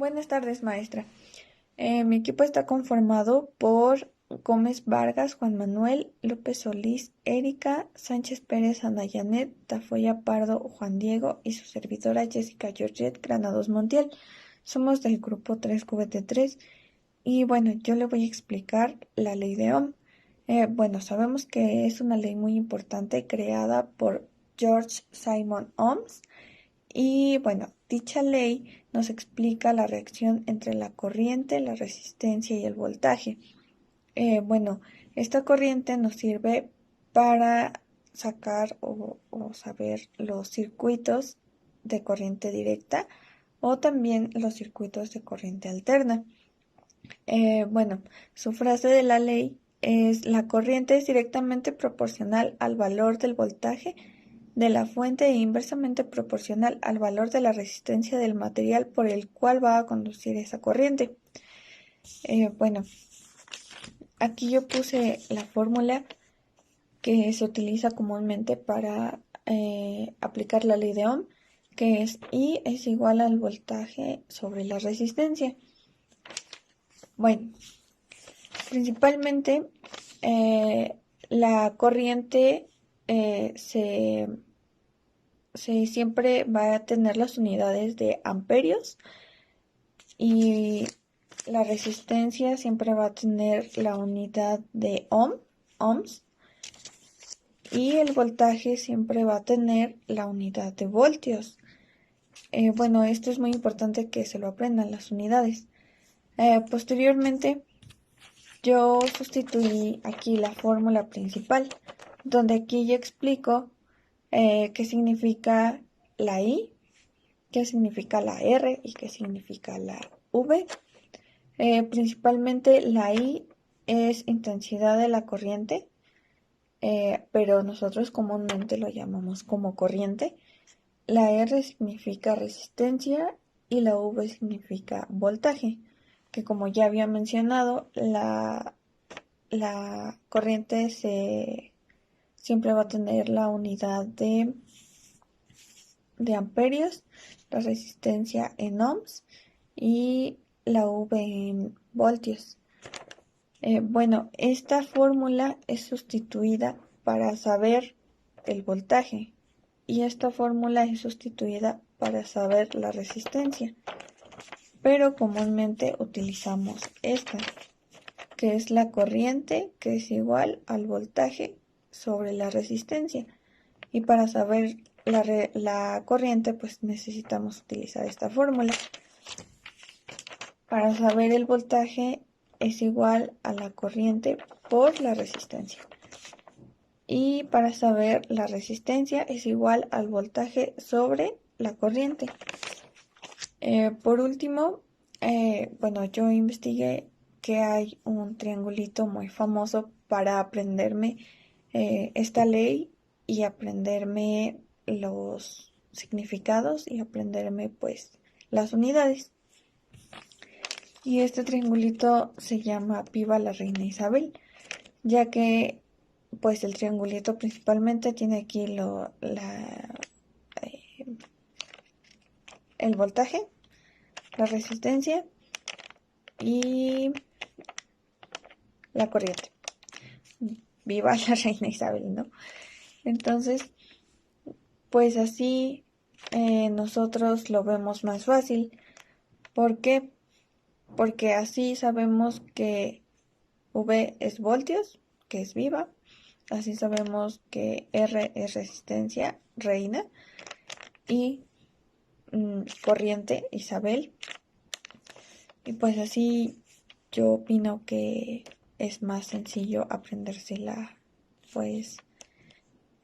Buenas tardes, maestra. Mi equipo está conformado por Gómez Vargas, Juan Manuel, López Solís, Erika, Sánchez Pérez, Ana Janet, Tafoya Pardo, Juan Diego y su servidora Jessica Georgette Granados Montiel. Somos del grupo 3QBT3 y bueno, yo le voy a explicar la ley de Ohm. Bueno, sabemos que es una ley muy importante creada por George Simon Ohms. Y bueno, dicha ley nos explica la reacción entre la corriente, la resistencia y el voltaje. Bueno, esta corriente nos sirve para sacar o saber los circuitos de corriente directa o también los circuitos de corriente alterna. Bueno, su frase de la ley es: la corriente es directamente proporcional al valor del voltaje de la fuente e inversamente proporcional al valor de la resistencia del material por el cual va a conducir esa corriente. Bueno, aquí yo puse la fórmula que se utiliza comúnmente para aplicar la ley de Ohm, que es I es igual al voltaje sobre la resistencia. Bueno, principalmente la corriente siempre va a tener las unidades de amperios y la resistencia siempre va a tener la unidad de ohms, y el voltaje siempre va a tener la unidad de voltios. Bueno, esto es muy importante que se lo aprendan las unidades. Posteriormente, yo sustituí aquí la fórmula principal, donde aquí yo explico qué significa la I, qué significa la R y qué significa la V. Principalmente la I es intensidad de la corriente, pero nosotros comúnmente lo llamamos como corriente. La R significa resistencia y la V significa voltaje, que como ya había mencionado, la corriente siempre va a tener la unidad de amperios, la resistencia en ohms y la V en voltios. Bueno, esta fórmula es sustituida para saber el voltaje y esta fórmula es sustituida para saber la resistencia, pero comúnmente utilizamos esta, que es la corriente, que es igual al voltaje sobre la resistencia. Y para saber la corriente, pues necesitamos utilizar esta fórmula. Para saber el voltaje es igual a la corriente por la resistencia. Y para saber la resistencia es igual al voltaje sobre la corriente. Por último, bueno, yo investigué que hay un triangulito muy famoso para aprenderme esta ley y aprenderme los significados y aprenderme pues las unidades. Y este triangulito se llama Viva la Reina Isabel, ya que pues el triangulito principalmente tiene aquí el voltaje, la resistencia y la corriente. Viva la Reina Isabel, ¿no? Entonces, pues así nosotros lo vemos más fácil. ¿Por qué? Porque así sabemos que V es voltios, que es viva. Así sabemos que R es resistencia, reina. Y corriente, Isabel. Y pues así yo opino que es más sencillo aprendérsela, pues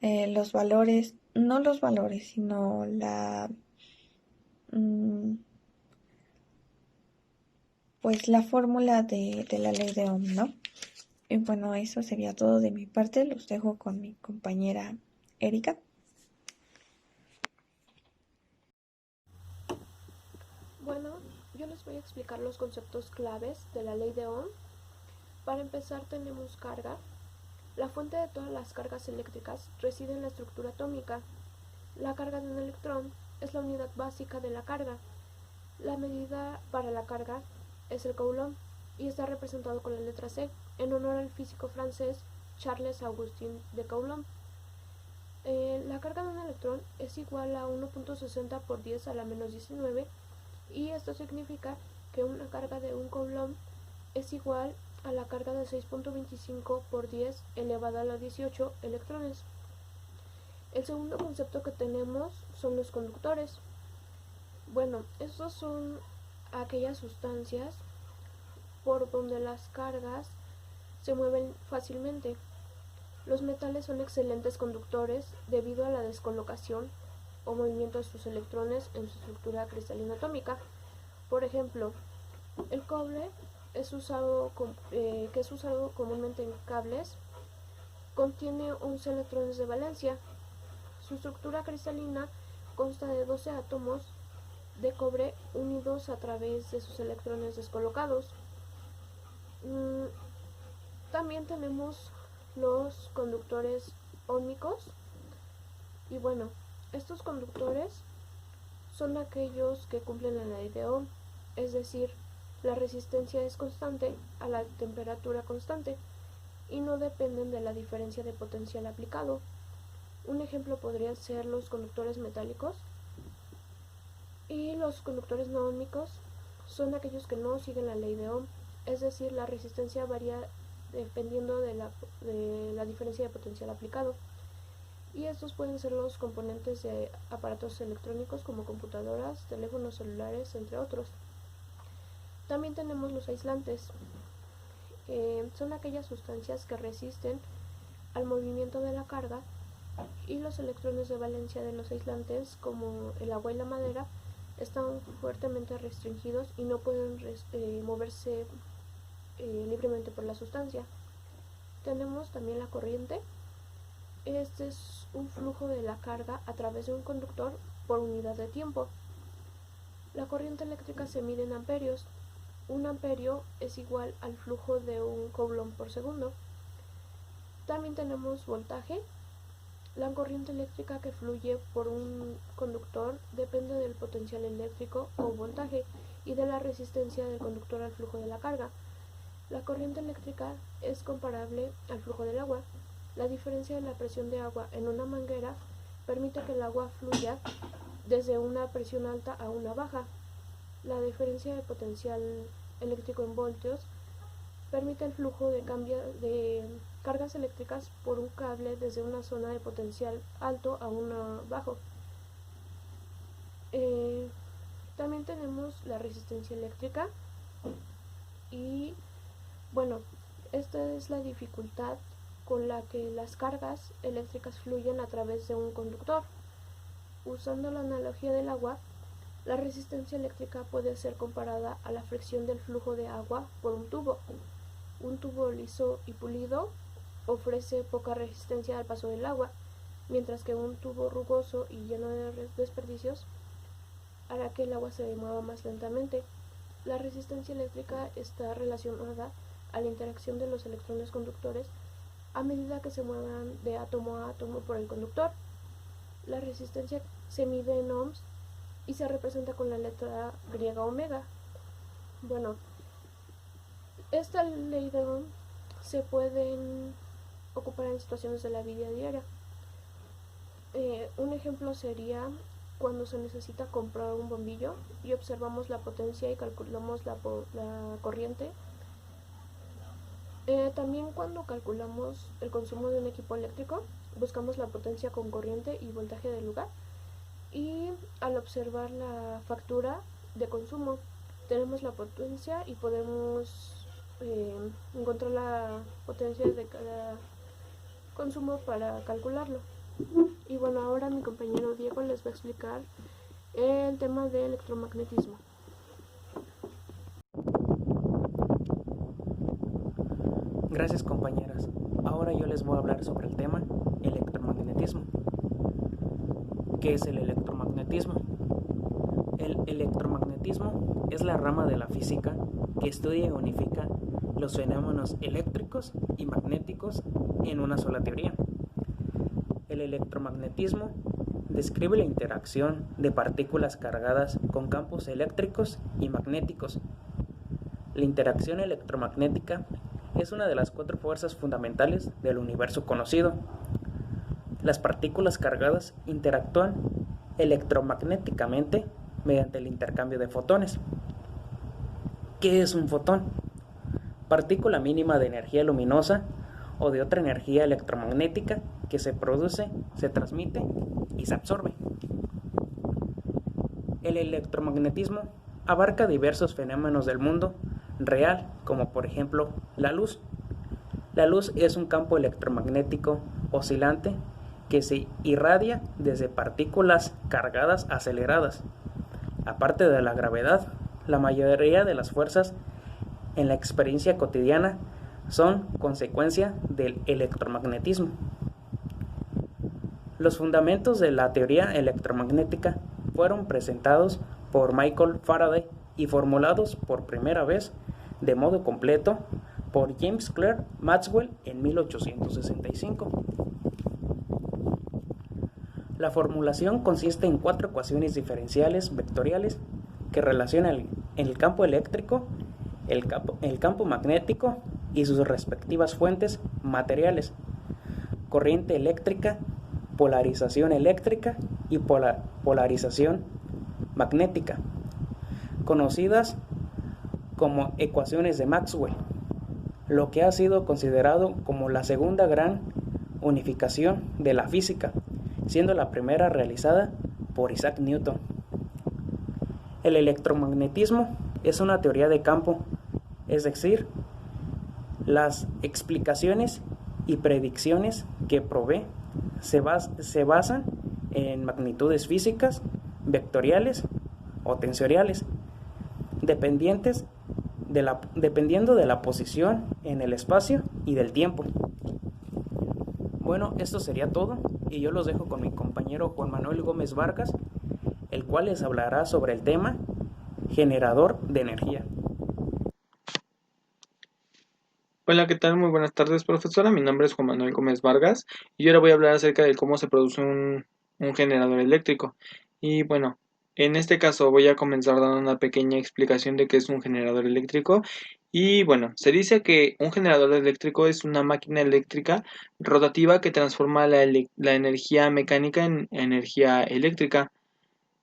los valores, no los valores, sino mm, pues la fórmula de la ley de Ohm, ¿no? Y bueno, eso sería todo de mi parte. Los dejo con mi compañera Erika. Bueno, yo les voy a explicar los conceptos claves de la ley de Ohm. Para empezar tenemos carga. La fuente de todas las cargas eléctricas reside en la estructura atómica. La carga de un electrón es la unidad básica de la carga. La medida para la carga es el coulomb y está representado con la letra C, en honor al físico francés Charles Augustin de Coulomb. La carga de un electrón es igual a 1.60 por 10 a la menos 19 y esto significa que una carga de un coulomb es igual a la carga de 6.25 por 10 elevado a la 18 electrones. El segundo concepto que tenemos son los conductores. Bueno, estos son aquellas sustancias por donde las cargas se mueven fácilmente. Los metales son excelentes conductores debido a la descolocación o movimiento de sus electrones en su estructura cristalina atómica. Por ejemplo, el cobre que es usado comúnmente en cables, contiene 11 electrones de valencia. Su estructura cristalina consta de 12 átomos de cobre unidos a través de sus electrones descolocados. También tenemos los conductores óhmicos y bueno, estos conductores son aquellos que cumplen la ley de Ohm, es decir, la resistencia es constante a la temperatura constante y no dependen de la diferencia de potencial aplicado. Un ejemplo podría ser los conductores metálicos, y los conductores no óhmicos son aquellos que no siguen la ley de Ohm, es decir, la resistencia varía dependiendo de la diferencia de potencial aplicado. Y estos pueden ser los componentes de aparatos electrónicos como computadoras, teléfonos celulares, entre otros. También tenemos los aislantes. Son aquellas sustancias que resisten al movimiento de la carga, y los electrones de valencia de los aislantes, como el agua y la madera, están fuertemente restringidos y no pueden moverse libremente por la sustancia. Tenemos también la corriente. Este es un flujo de la carga a través de un conductor por unidad de tiempo. La corriente eléctrica se mide en amperios. Un amperio es igual al flujo de un coulomb por segundo. También tenemos voltaje. La corriente eléctrica que fluye por un conductor depende del potencial eléctrico o voltaje y de la resistencia del conductor al flujo de la carga. La corriente eléctrica es comparable al flujo del agua. La diferencia de la presión de agua en una manguera permite que el agua fluya desde una presión alta a una baja. La diferencia de potencial eléctrico en voltios permite el flujo de cargas eléctricas por un cable desde una zona de potencial alto a una bajo. También tenemos la resistencia eléctrica y bueno, esta es la dificultad con la que las cargas eléctricas fluyen a través de un conductor. Usando la analogía del agua, la resistencia eléctrica puede ser comparada a la fricción del flujo de agua por un tubo. Un tubo liso y pulido ofrece poca resistencia al paso del agua, mientras que un tubo rugoso y lleno de desperdicios hará que el agua se mueva más lentamente. La resistencia eléctrica está relacionada a la interacción de los electrones conductores a medida que se muevan de átomo a átomo por el conductor. La resistencia se mide en ohms y se representa con la letra griega omega. Bueno, esta ley de Ohm se pueden ocupar en situaciones de la vida diaria. Un ejemplo sería cuando se necesita comprar un bombillo y observamos la potencia y calculamos la corriente. También cuando calculamos el consumo de un equipo eléctrico, buscamos la potencia con corriente y voltaje del lugar. Y al observar la factura de consumo, tenemos la potencia y podemos encontrar la potencia de cada consumo para calcularlo. Y bueno, ahora mi compañero Diego les va a explicar el tema de electromagnetismo. Gracias, compañeras. Ahora yo les voy a hablar sobre el tema electromagnetismo. ¿Qué es el electromagnetismo? El electromagnetismo es la rama de la física que estudia y unifica los fenómenos eléctricos y magnéticos en una sola teoría. El electromagnetismo describe la interacción de partículas cargadas con campos eléctricos y magnéticos. La interacción electromagnética es una de las 4 fuerzas fundamentales del universo conocido. Las partículas cargadas interactúan electromagnéticamente mediante el intercambio de fotones. ¿Qué es un fotón? Partícula mínima de energía luminosa o de otra energía electromagnética que se produce, se transmite y se absorbe. El electromagnetismo abarca diversos fenómenos del mundo real, como por ejemplo la luz. La luz es un campo electromagnético oscilante que se irradia desde partículas cargadas aceleradas. Aparte de la gravedad, la mayoría de las fuerzas en la experiencia cotidiana son consecuencia del electromagnetismo. Los fundamentos de la teoría electromagnética fueron presentados por Michael Faraday y formulados por primera vez de modo completo por James Clerk Maxwell en 1865. La formulación consiste en 4 ecuaciones diferenciales vectoriales que relacionan el campo eléctrico, el campo magnético y sus respectivas fuentes materiales: corriente eléctrica, polarización eléctrica y polarización magnética, conocidas como ecuaciones de Maxwell, lo que ha sido considerado como la segunda gran unificación de la física, siendo la primera realizada por Isaac Newton. El electromagnetismo es una teoría de campo, es decir, las explicaciones y predicciones que provee se basan en magnitudes físicas, vectoriales o tensoriales, dependiendo de la posición en el espacio y del tiempo. Bueno, esto sería todo y yo los dejo con mi compañero Juan Manuel Gómez Vargas, el cual les hablará sobre el tema generador de energía. Hola, ¿qué tal? Muy buenas tardes, profesora. Mi nombre es Juan Manuel Gómez Vargas y ahora voy a hablar acerca de cómo se produce un generador eléctrico. Y bueno, en este caso voy a comenzar dando una pequeña explicación de qué es un generador eléctrico. Y bueno, se dice que un generador eléctrico es una máquina eléctrica rotativa que transforma la energía mecánica en energía eléctrica.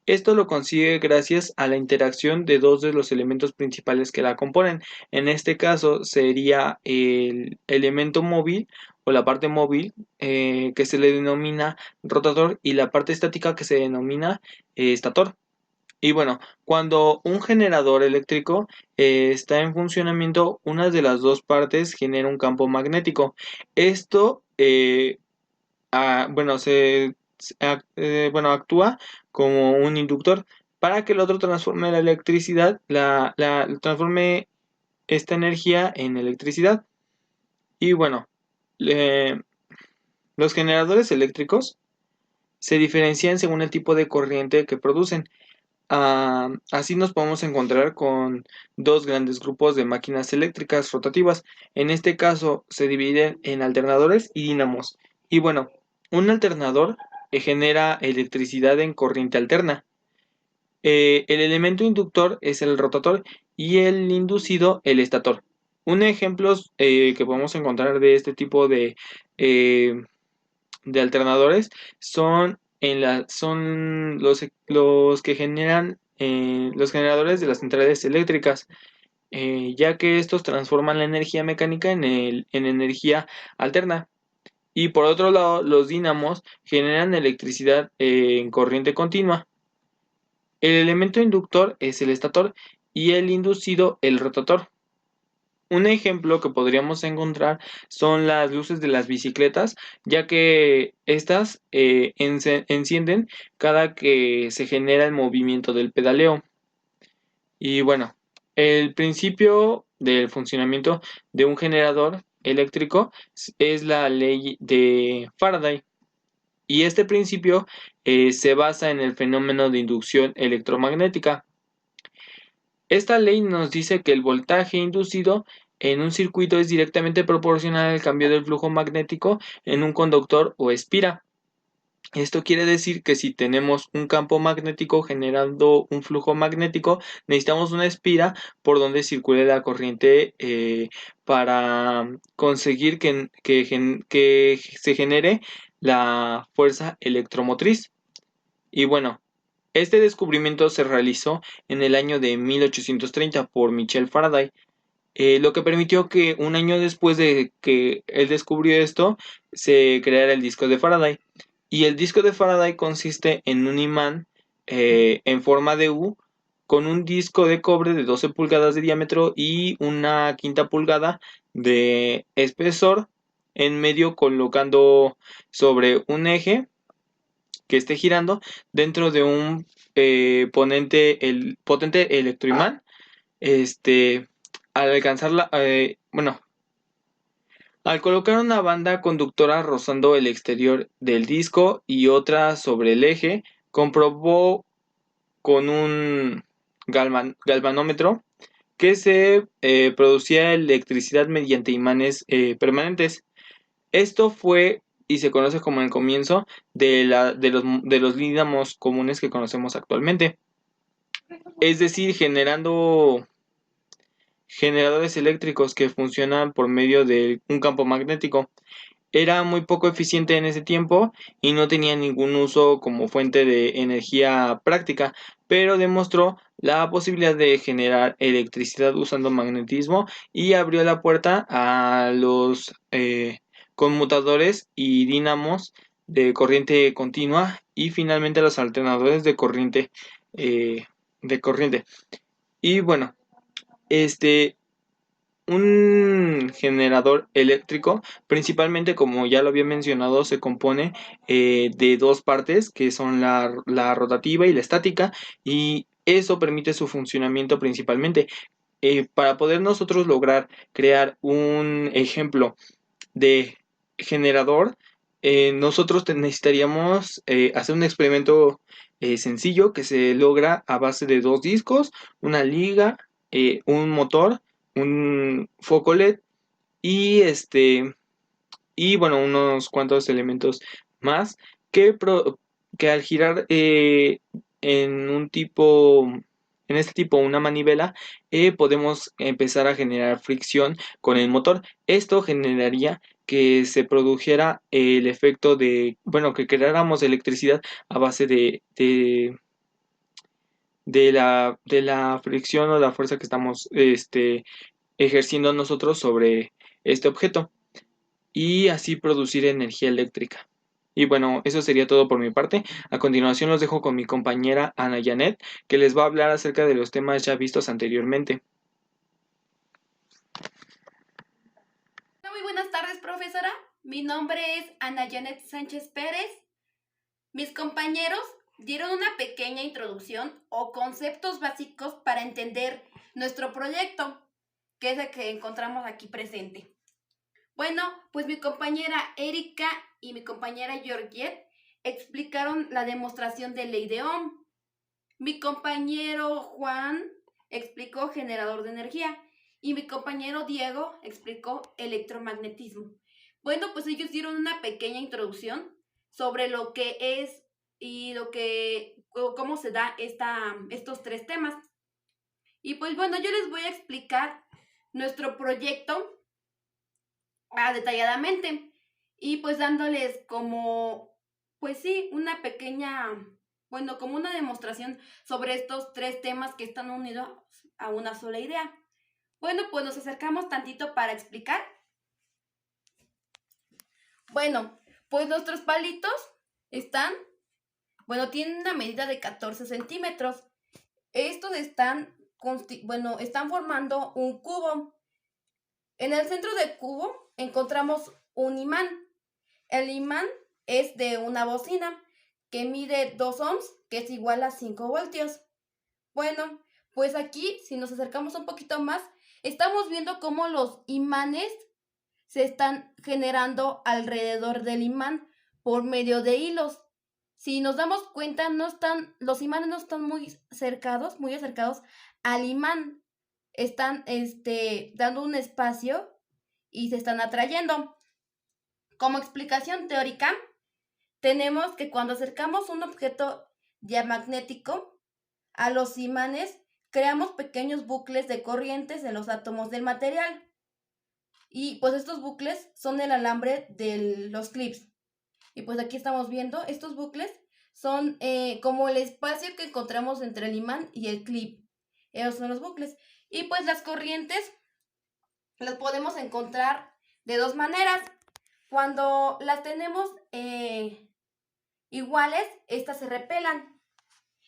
Esto lo consigue gracias a la interacción de 2 de los elementos principales que la componen. En este caso sería el elemento móvil o la parte móvil, que se le denomina rotator, y la parte estática, que se denomina estator. Y bueno, cuando un generador eléctrico está en funcionamiento, una de las 2 partes genera un campo magnético. Esto actúa como un inductor para que el otro transforme la electricidad, transforme esta energía en electricidad. Y bueno, los generadores eléctricos se diferencian según el tipo de corriente que producen. Así nos podemos encontrar con 2 grandes grupos de máquinas eléctricas rotativas. En este caso se dividen en alternadores y dínamos. Y bueno, un alternador genera electricidad en corriente alterna. El elemento inductor es el rotator y el inducido el estator. Un ejemplo que podemos encontrar de este tipo de alternadores son los que generan los generadores de las centrales eléctricas, ya que estos transforman la energía mecánica en energía alterna. Y por otro lado, los dínamos generan electricidad en corriente continua. El elemento inductor es el estator y el inducido el rotator. Un ejemplo que podríamos encontrar son las luces de las bicicletas, ya que estas encienden cada que se genera el movimiento del pedaleo. Y bueno, el principio del funcionamiento de un generador eléctrico es la ley de Faraday. Y este principio se basa en el fenómeno de inducción electromagnética. Esta ley nos dice que el voltaje inducido en un circuito es directamente proporcional al cambio del flujo magnético en un conductor o espira. Esto quiere decir que si tenemos un campo magnético generando un flujo magnético, necesitamos una espira por donde circule la corriente para conseguir que se genere la fuerza electromotriz. Y bueno, este descubrimiento se realizó en el año de 1830 por Michel Faraday, lo que permitió que un año después de que él descubrió esto, se creara el disco de Faraday. Y el disco de Faraday consiste en un imán en forma de U con un disco de cobre de 12 pulgadas de diámetro y una quinta pulgada de espesor en medio, colocando sobre un eje que esté girando dentro de un potente electroimán. Este, al alcanzarla, bueno, al colocar una banda conductora rozando el exterior del disco y otra sobre el eje, comprobó con un galvanómetro que se producía electricidad mediante imanes permanentes. Esto fue y se conoce como el comienzo de los dínamos comunes que conocemos actualmente. Es decir, generadores eléctricos que funcionan por medio de un campo magnético. Era muy poco eficiente en ese tiempo y no tenía ningún uso como fuente de energía práctica, pero demostró la posibilidad de generar electricidad usando magnetismo y abrió la puerta a los conmutadores y dínamos de corriente continua y finalmente a los alternadores eh, de corriente. Y bueno, este, un generador eléctrico, principalmente como ya lo había mencionado, se compone de dos partes que son la rotativa y la estática, y eso permite su funcionamiento principalmente. Para poder nosotros lograr crear un ejemplo de generador, nosotros necesitaríamos hacer un experimento sencillo que se logra a base de dos discos, una liga, un motor, un foco LED y y bueno, unos cuantos elementos más que al girar en un tipo, en este tipo una manivela, podemos empezar a generar fricción con el motor. Esto generaría que se produjera el efecto de, bueno, que creáramos electricidad a base de la fricción o la fuerza que estamos ejerciendo nosotros sobre este objeto y así producir energía eléctrica. Y bueno, eso sería todo por mi parte. A continuación los dejo con mi compañera Ana Janet, que les va a hablar acerca de los temas ya vistos anteriormente. Muy buenas tardes, profesora. Mi nombre es Ana Janet Sánchez Pérez. Mis compañeros dieron una pequeña introducción o conceptos básicos para entender nuestro proyecto, que es el que encontramos aquí presente. Bueno, pues mi compañera Erika y mi compañera Georgette explicaron la demostración de ley de Ohm. Mi compañero Juan explicó generador de energía y mi compañero Diego explicó electromagnetismo. Bueno, pues ellos dieron una pequeña introducción sobre lo que es y cómo se da estos tres temas. Y pues bueno, yo les voy a explicar nuestro proyecto detalladamente y pues dándoles como, pues sí, una pequeña, bueno, como una demostración sobre estos tres temas que están unidos a una sola idea. Bueno, pues nos acercamos tantito para explicar. Bueno, pues nuestros palitos tienen una medida de 14 centímetros. Estos están formando un cubo. En el centro del cubo encontramos un imán. El imán es de una bocina que mide 2 ohms, que es igual a 5 voltios. Bueno, pues aquí, si nos acercamos un poquito más, estamos viendo cómo los imanes se están generando alrededor del imán por medio de hilos. Si nos damos cuenta, los imanes no están muy acercados al imán. Están dando un espacio y se están atrayendo. Como explicación teórica, tenemos que cuando acercamos un objeto diamagnético a los imanes, creamos pequeños bucles de corrientes en los átomos del material. Y pues estos bucles son el alambre de los clips. Y pues aquí estamos viendo, estos bucles son como el espacio que encontramos entre el imán y el clip. Esos son los bucles. Y pues las corrientes las podemos encontrar de dos maneras. Cuando las tenemos iguales, estas se repelan.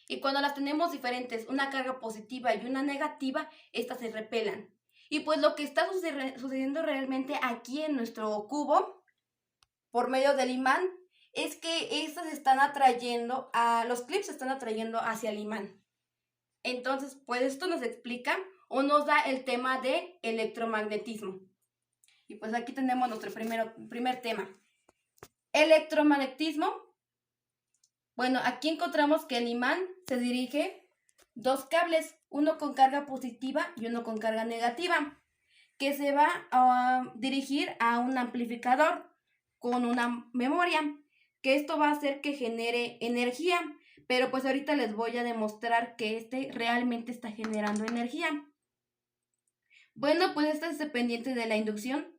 Y cuando las tenemos diferentes, una carga positiva y una negativa, estas se repelan. Y pues lo que está sucediendo realmente aquí en nuestro cubo, por medio del imán, es que estas están atrayendo, los clips se están atrayendo hacia el imán. Entonces, pues esto nos explica o nos da el tema de electromagnetismo. Y pues aquí tenemos nuestro primer tema. Electromagnetismo. Bueno, aquí encontramos que el imán se dirige dos cables, uno con carga positiva y uno con carga negativa, que se va a dirigir a un amplificador con una memoria, que esto va a hacer que genere energía, pero pues ahorita les voy a demostrar que este realmente está generando energía. Bueno, pues esta es dependiente de la inducción.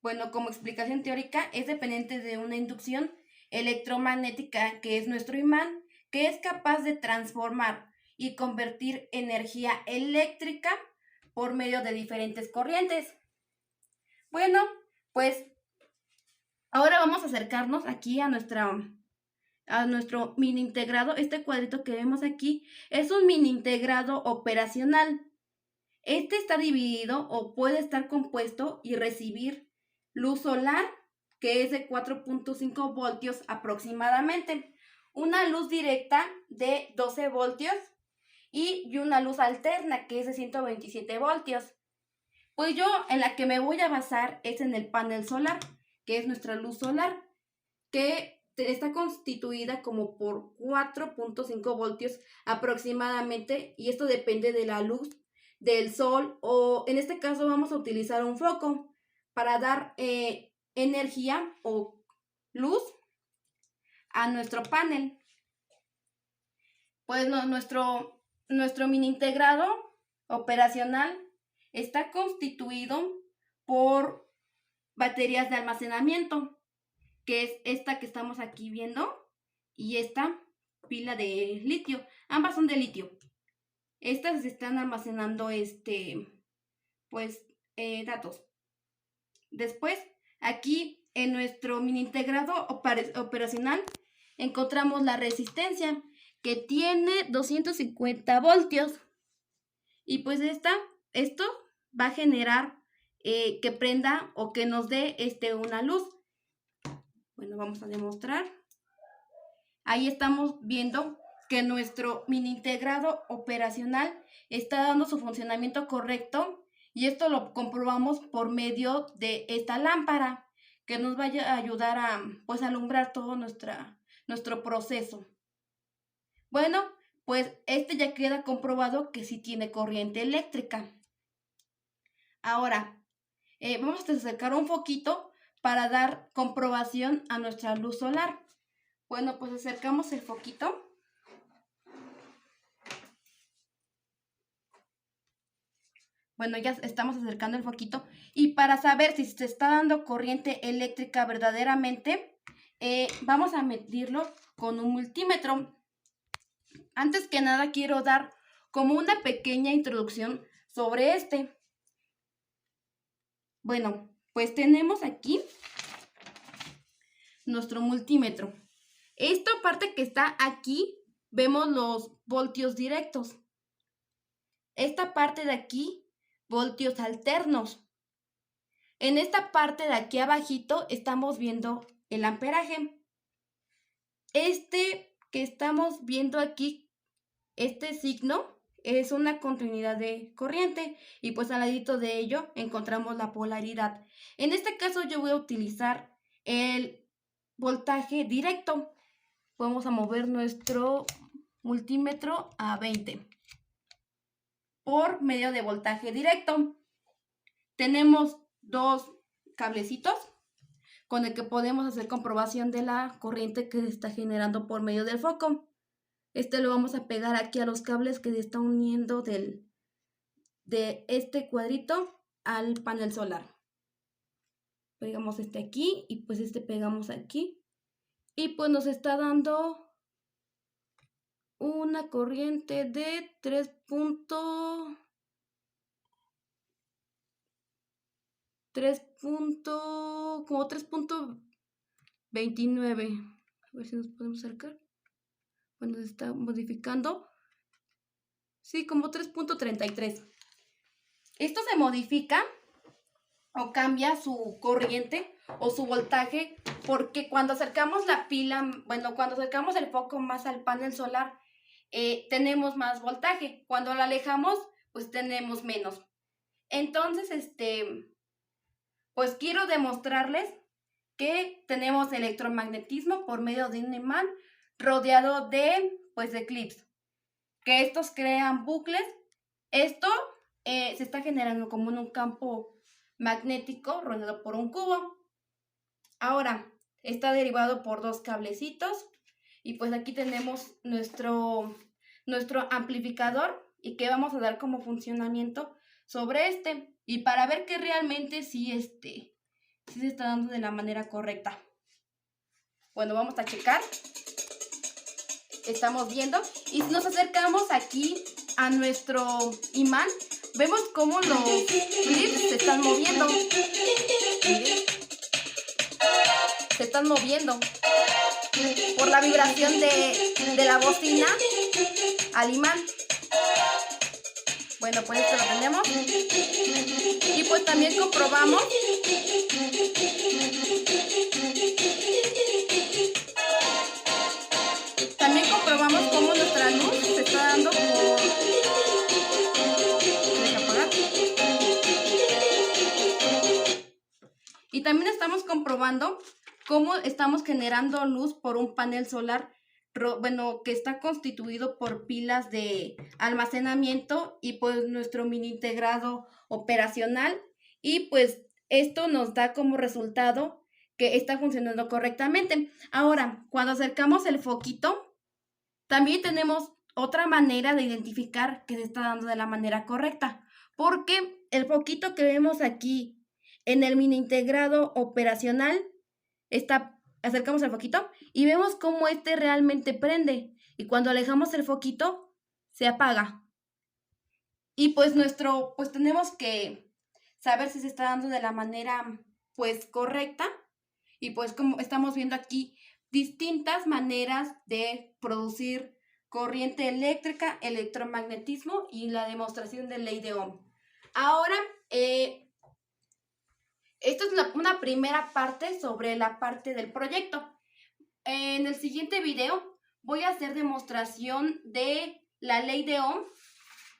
Bueno, como explicación teórica, es dependiente de una inducción electromagnética, que es nuestro imán, que es capaz de transformar y convertir energía eléctrica por medio de diferentes corrientes. Bueno, pues ahora vamos a acercarnos aquí a nuestro mini integrado. Este cuadrito que vemos aquí es un mini integrado operacional. Este está dividido o puede estar compuesto y recibir luz solar, que es de 4.5 voltios aproximadamente, una luz directa de 12 voltios y una luz alterna, que es de 127 voltios. Pues yo en la que me voy a basar es en el panel solar, que es nuestra luz solar, que está constituida como por 4.5 voltios aproximadamente, y esto depende de la luz del sol, o en este caso vamos a utilizar un foco para dar energía o luz a nuestro panel. Pues nuestro mini integrado operacional está constituido por baterías de almacenamiento, que es esta que estamos aquí viendo, y esta pila de litio. Ambas son de litio. Estas se están almacenando datos. Después, aquí en nuestro mini integrado operacional encontramos la resistencia, que tiene 250 voltios. Y pues esto va a generar que prenda o que nos dé una luz. Bueno, vamos a demostrar. Ahí estamos viendo que nuestro mini integrado operacional está dando su funcionamiento correcto, y esto lo comprobamos por medio de esta lámpara, que nos va a ayudar a alumbrar todo nuestro proceso. Bueno, pues ya queda comprobado que sí tiene corriente eléctrica. Ahora, vamos a acercar un foquito para dar comprobación a nuestra luz solar. Bueno, pues acercamos el foquito. Bueno, ya estamos acercando el foquito, y para saber si se está dando corriente eléctrica verdaderamente, vamos a medirlo con un multímetro. Antes que nada quiero dar como una pequeña introducción sobre Bueno, pues tenemos aquí nuestro multímetro. Esta parte que está aquí, vemos los voltios directos. Esta parte de aquí, voltios alternos. En esta parte de aquí abajito estamos viendo el amperaje. Que estamos viendo aquí, este signo es una continuidad de corriente, y pues al ladito de ello encontramos la polaridad. En este caso yo voy a utilizar el voltaje directo. Vamos a mover nuestro multímetro a 20 por medio de voltaje directo. Tenemos dos cablecitos con el que podemos hacer comprobación de la corriente que se está generando por medio del foco. Lo vamos a pegar aquí a los cables que se están uniendo de este cuadrito al panel solar. Pegamos aquí y pues pegamos aquí. Y pues nos está dando una corriente de 3.29. A ver si nos podemos acercar. Bueno, se está modificando. Sí, como 3.33. Esto se modifica o cambia su corriente o su voltaje porque cuando acercamos la pila, cuando acercamos el foco más al panel solar, tenemos más voltaje. Cuando lo alejamos, pues tenemos menos. Entonces, pues quiero demostrarles que tenemos electromagnetismo por medio de un imán rodeado de clips, que estos crean bucles. Esto se está generando como en un campo magnético rodeado por un cubo. Ahora, está derivado por dos cablecitos y pues aquí tenemos nuestro amplificador y que vamos a dar como funcionamiento sobre y para ver que realmente sí se está dando de la manera correcta. Bueno, vamos a checar. Estamos viendo y si nos acercamos aquí a nuestro imán, vemos cómo los clips se están moviendo. Miren. Se están moviendo por la vibración de la bocina al imán. Bueno, pues esto lo tenemos. Y pues también comprobamos cómo nuestra luz se está dando por... Deja apagar. Y también estamos comprobando cómo estamos generando luz por un panel solar, que está constituido por pilas de almacenamiento y pues nuestro mini integrado operacional. Y pues esto nos da como resultado que está funcionando correctamente. Ahora, cuando acercamos el foquito, también tenemos otra manera de identificar que se está dando de la manera correcta, porque el foquito que vemos aquí en el mini integrado operacional, acercamos el foquito y vemos cómo realmente prende, y cuando alejamos el foquito se apaga. Y pues tenemos que saber si se está dando de la manera correcta. Y pues como estamos viendo aquí distintas maneras de producir corriente eléctrica, electromagnetismo y la demostración de ley de Ohm. Ahora, esto es una primera parte sobre la parte del proyecto. En el siguiente video voy a hacer demostración de la ley de Ohm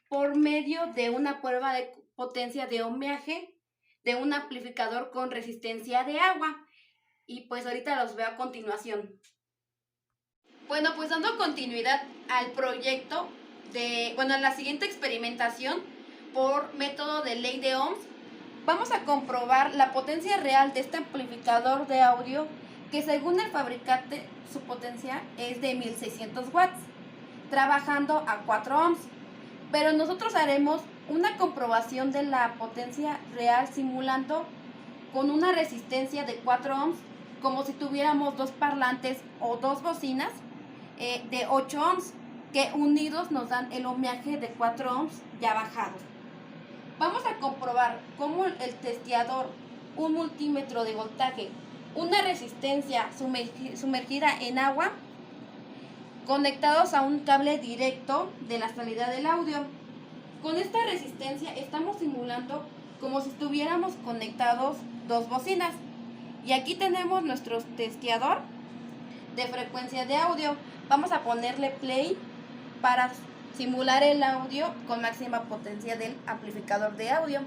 por medio de una prueba de potencia de ohmiaje de un amplificador con resistencia de agua. Y pues ahorita los veo a continuación. Bueno, pues dando continuidad al proyecto en la siguiente experimentación por método de ley de Ohms, vamos a comprobar la potencia real de este amplificador de audio que según el fabricante su potencia es de 1600 watts, trabajando a 4 ohms. Pero nosotros haremos una comprobación de la potencia real simulando con una resistencia de 4 ohms, como si tuviéramos dos parlantes o dos bocinas de 8 ohms, que unidos nos dan el ohmiaje de 4 ohms ya bajado. Vamos a comprobar cómo el testeador, un multímetro de voltaje, una resistencia sumergida en agua, conectados a un cable directo de la salida del audio. Con esta resistencia estamos simulando como si estuviéramos conectados dos bocinas. Y aquí tenemos nuestro testeador de frecuencia de audio. Vamos a ponerle play para simular el audio con máxima potencia del amplificador de audio.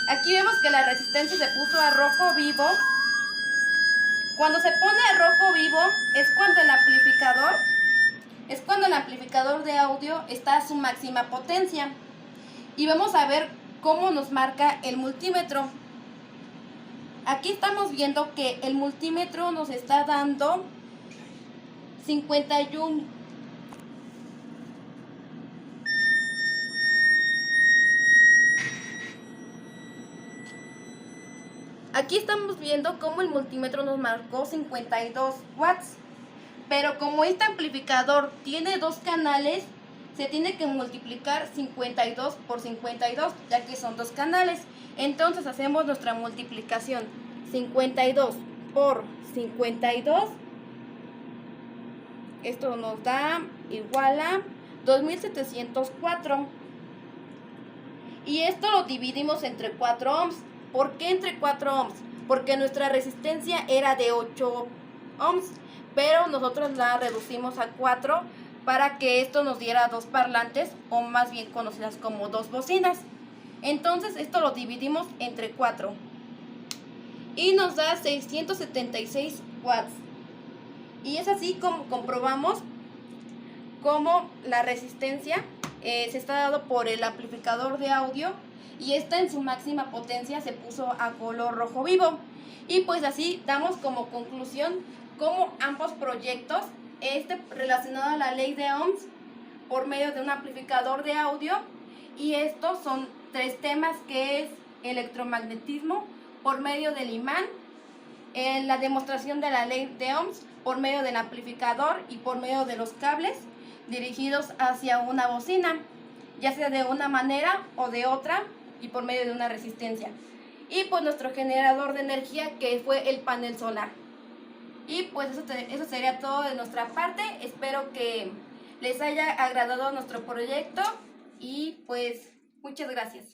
Aquí vemos que la resistencia se puso a rojo vivo Cuando se pone rojo vivo es cuando el amplificador de audio está a su máxima potencia. Y vamos a ver cómo nos marca el multímetro. Aquí estamos viendo que el multímetro nos está dando 51. Aquí estamos viendo cómo el multímetro nos marcó 52 watts. Pero como este amplificador tiene 2 canales, se tiene que multiplicar 52 por 52, ya que son 2 canales. Entonces hacemos nuestra multiplicación. 52 por 52. Esto nos da igual a 2704. Y esto lo dividimos entre 4 ohms. ¿Por qué entre 4 ohms? Porque nuestra resistencia era de 8 ohms, pero nosotros la reducimos a 4 para que esto nos diera 2 parlantes, o más bien conocidas como 2 bocinas. Entonces esto lo dividimos entre 4 y nos da 676 watts. Y es así como comprobamos cómo la resistencia se está dando por el amplificador de audio, y esta en su máxima potencia se puso a color rojo vivo. Y pues así damos como conclusión cómo ambos proyectos, relacionado a la ley de Ohms por medio de un amplificador de audio, y estos son 3 temas, que es electromagnetismo por medio del imán, la demostración de la ley de Ohms por medio del amplificador y por medio de los cables dirigidos hacia una bocina, ya sea de una manera o de otra, y por medio de una resistencia. Y pues nuestro generador de energía, que fue el panel solar. Y pues eso sería todo de nuestra parte. Espero que les haya agradado nuestro proyecto y pues muchas gracias.